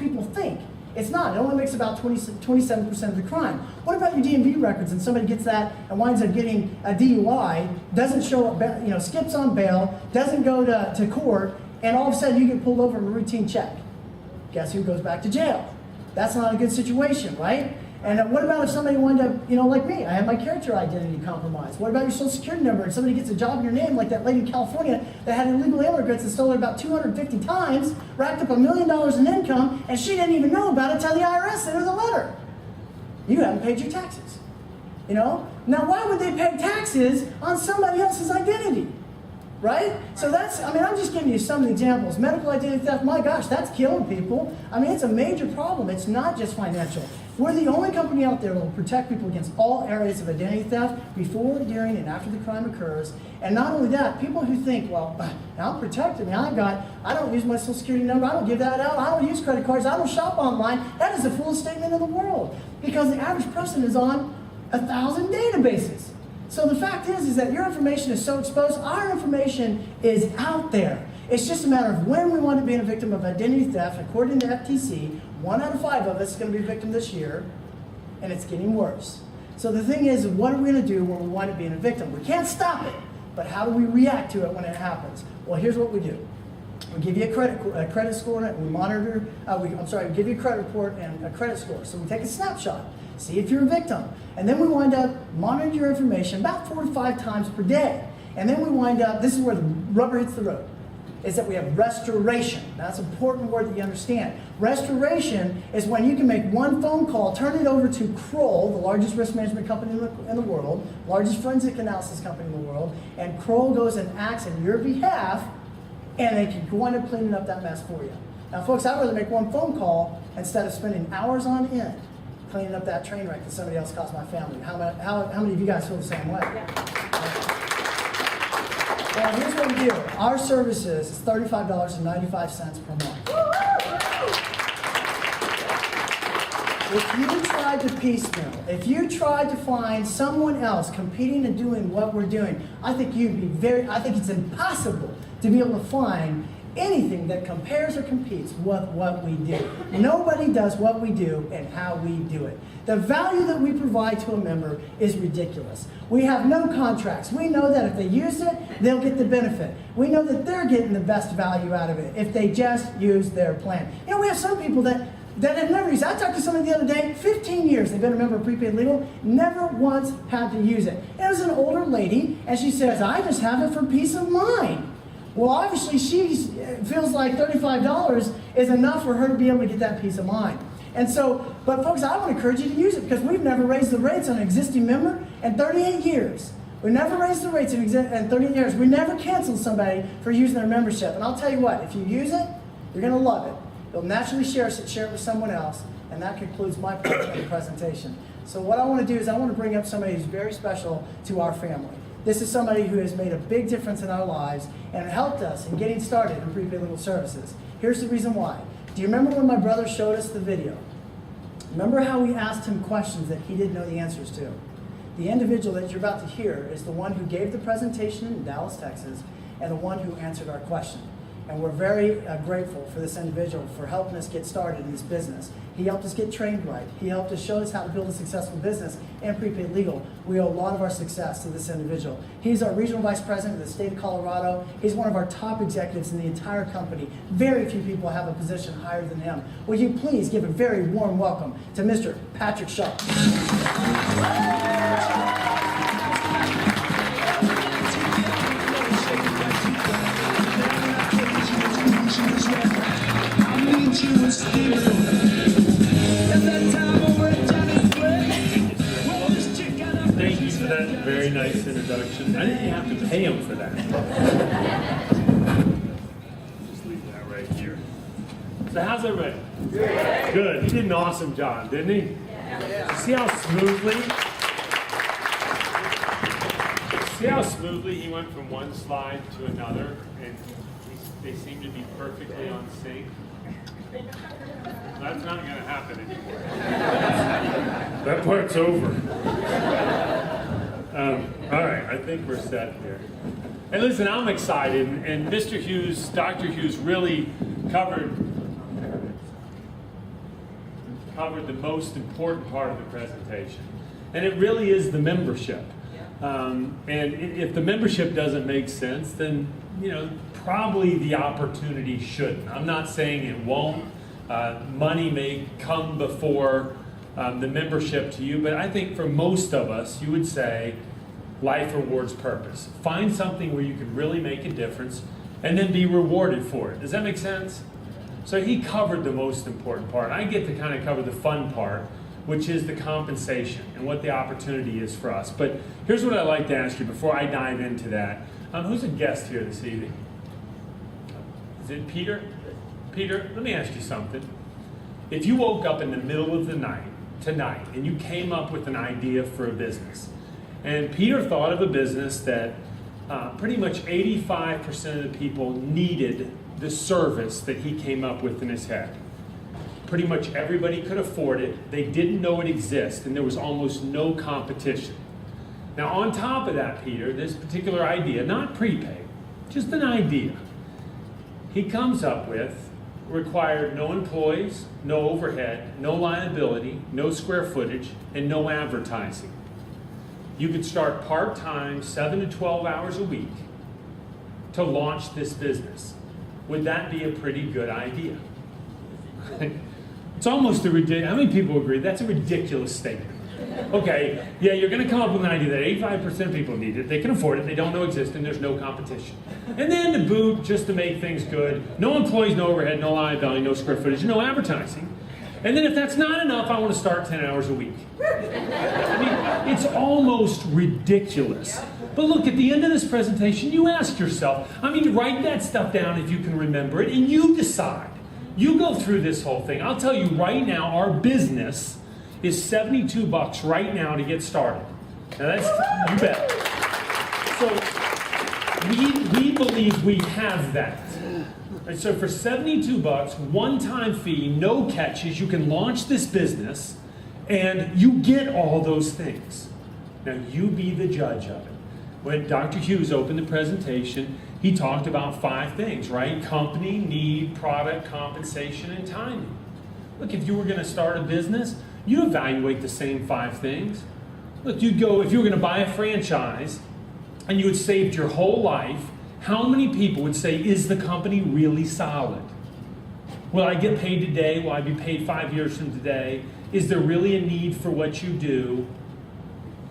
people think. It's not. It only makes about 27% of the crime. What about your DMV records and somebody gets that and winds up getting a DUI, doesn't show up, skips on bail, doesn't go to court, and all of a sudden you get pulled over in a routine check? Guess who goes back to jail? That's not a good situation, right? And what about if somebody wound up, like me, I have my character identity compromised. What about your social security number and somebody gets a job in your name like that lady in California that had illegal immigrants and stole it about 250 times, racked up $1 million in income, and she didn't even know about it until the IRS sent her the letter. You haven't paid your taxes. Now why would they pay taxes on somebody else's identity? Right? So I'm just giving you some examples. Medical identity theft, my gosh, that's killing people. It's a major problem. It's not just financial. We're the only company out there that will protect people against all areas of identity theft before, during, and after the crime occurs. And not only that, people who think, well, I'm protected. I don't use my social security number. I don't give that out. I don't use credit cards. I don't shop online. That is the foolest statement in the world because the average person is on 1,000 databases. So the fact is that your information is so exposed, our information is out there. It's just a matter of when we want to be a victim of identity theft. According to FTC, 1 out of 5 of us is going to be a victim this year, and it's getting worse. So the thing is, what are we going to do when we want to be a victim? We can't stop it, but how do we react to it when it happens? Well, here's what we do. We give you a credit score, and we monitor, we give you a credit report and a credit score. So we take a snapshot, see if you're a victim. And then we wind up monitoring your information about 4 to 5 times per day. And then we wind up, this is where the rubber hits the road, is that we have restoration. That's an important word that you understand. Restoration is when you can make one phone call, turn it over to Kroll, the largest risk management company in the world, largest forensic analysis company in the world, and Kroll goes and acts on your behalf, and they can go on and cleaning up that mess for you. Now, folks, I'd rather make one phone call instead of spending hours on end cleaning up that train wreck that somebody else caused my family. How many of you guys feel the same way? Yeah. Well, here's what we do. Our services is $35.95 per month. If you tried to piecemeal, if you tried to find someone else competing and doing what we're doing, I think it's impossible to be able to find anything that compares or competes with what we do. Nobody does what we do and how we do it. The value that we provide to a member is ridiculous. We have no contracts. We know that if they use it, they'll get the benefit. We know that they're getting the best value out of it if they just use their plan. We have some people that have never used it. I talked to somebody the other day, 15 years they've been a member of Prepaid Legal, never once had to use it. It was an older lady, and she says, I just have it for peace of mind. Well, obviously, she feels like $35 is enough for her to be able to get that peace of mind. And so, but folks, I want to encourage you to use it because we've never raised the rates on an existing member in 38 years. We never raised the rates in 38 years. We never canceled somebody for using their membership. And I'll tell you what, if you use it, you're going to love it. You'll naturally share it with someone else. And that concludes my part of the presentation. So what I want to do is I want to bring up somebody who's very special to our family. This is somebody who has made a big difference in our lives and helped us in getting started in prepaid legal services. Here's the reason why. Do you remember when my brother showed us the video? Remember how we asked him questions that he didn't know the answers to? The individual that you're about to hear is the one who gave the presentation in Dallas, Texas, and the one who answered our question. And we're very grateful for this individual for helping us get started in this business. He helped us get trained right. He helped us show us how to build a successful business in prepaid legal. We owe a lot of our success to this individual. He's our regional vice president of the state of Colorado. He's one of our top executives in the entire company. Very few people have a position higher than him. Will you please give a very warm welcome to Mr. Patrick Shaw. Thank you for that very nice introduction. I didn't have to pay him for that. Just leave that right here. So how's everybody? Good. Good. He did an awesome job, didn't he? Yeah. See how smoothly he went from one slide to another, and they seem to be perfectly on sync. That's not going to happen anymore. That part's over. All right, I think we're set here. And listen, I'm excited, and Mr. Hughes, Dr. Hughes really covered covered the most important part of the presentation. And it really is the membership. And if the membership doesn't make sense, then, you know, probably the opportunity shouldn't. I'm not saying it won't. Money may come before the membership to you, but I think for most of us, you would say life rewards purpose. Find something where you can really make a difference and then be rewarded for it. Does that make sense? So he covered the most important part. I get to kind of cover the fun part, which is the compensation and what the opportunity is for us. But here's what I'd like to ask you before I dive into that. Who's a guest here this evening? Is it Peter? Peter, let me ask you something. If you woke up in the middle of the night, tonight, and you came up with an idea for a business, and Peter thought of a business that pretty much 85% of the people needed the service that he came up with in his head. Pretty much everybody could afford it. They didn't know it existed, and there was almost no competition. Now, on top of that, Peter, this particular idea, not prepaid, just an idea, he comes up with required no employees, no overhead, no liability, no square footage, and no advertising. You could start part-time, 7 to 12 hours a week to launch this business. Would that be a pretty good idea? It's almost a ridiculous, how many people agree? That's a ridiculous statement. Okay, yeah, you're going to come up with an idea that 85% of people need it, they can afford it, they don't know it exists, and there's no competition. And then to boot, just to make things good, no employees, no overhead, no liability, no square footage, no advertising. And then if that's not enough, I want to start 10 hours a week. I mean, it's almost ridiculous. But look, at the end of this presentation, you ask yourself, I mean, write that stuff down if you can remember it, and you decide. You go through this whole thing. I'll tell you right now, our business is $72 right now to get started. Now that's, you bet. So we believe we have that. And so for $72, one-time fee, no catches, you can launch this business and you get all those things. Now you be the judge of it. When Dr. Hughes opened the presentation, he talked about 5 things, right? Company, need, product, compensation, and timing. Look, if you were going to start a business, you evaluate the same 5 things. Look, you'd go, if you were going to buy a franchise and you had saved your whole life, how many people would say, is the company really solid? Will I get paid today? Will I be paid 5 years from today? Is there really a need for what you do?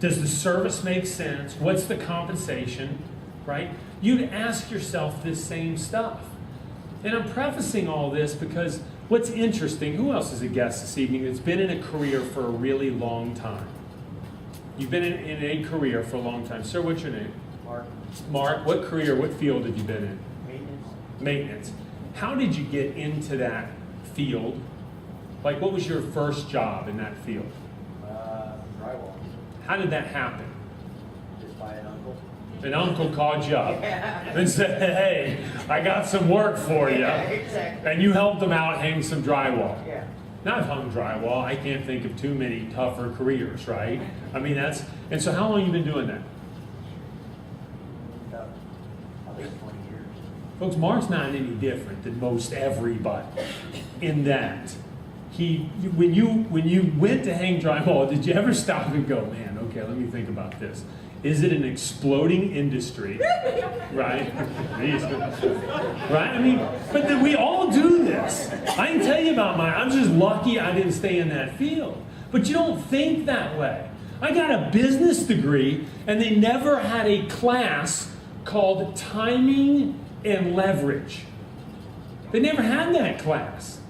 Does the service make sense? What's the compensation, right? You'd ask yourself this same stuff. And I'm prefacing all this because what's interesting, who else is a guest this evening that's been in a career for a really long time? You've been in a career for a long time. Sir, what's your name? Mark. Mark, what career, what field have you been in? Maintenance. Maintenance. How did you get into that field? Like, what was your first job in that field? Drywall. How did that happen? Just by an uncle. An uncle called you up Yeah. and said, hey, I got some work for you. Yeah, exactly. And you helped them out hang some drywall. Yeah. Now I've hung drywall. I can't think of too many tougher careers, right? I mean, that's, and so how long have you been doing that? Probably 20 years. Folks, Mark's not any different than most everybody in that. When you went to hang drywall, did you ever stop and go, man, okay, let me think about this. Is it an exploding industry? Right? Right? I mean, but we all do this. I can tell you about mine. I'm just lucky I didn't stay in that field. But you don't think that way. I got a business degree, and they never had a class called timing and leverage. They never had that class.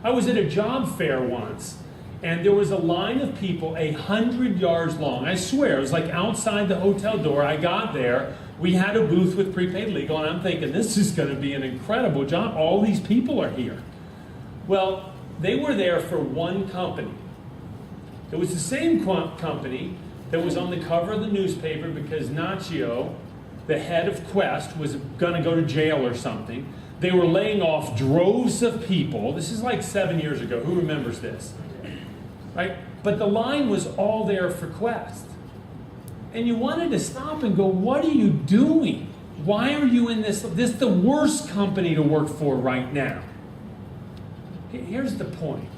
I was at a job fair once, and there was a line of people 100 yards long. I swear, it was like outside the hotel door. I got there. We had a booth with prepaid legal, and I'm thinking, this is going to be an incredible job. All these people are here. Well, they were there for one company. It was the same company that was on the cover of the newspaper because Nacho, the head of Quest, was going to go to jail or something. They were laying off droves of people. This is like 7 years ago. Who remembers this? Right? But the line was all there for Quest. And you wanted to stop and go, what are you doing? Why are you in this? This is the worst company to work for right now. Here's the point.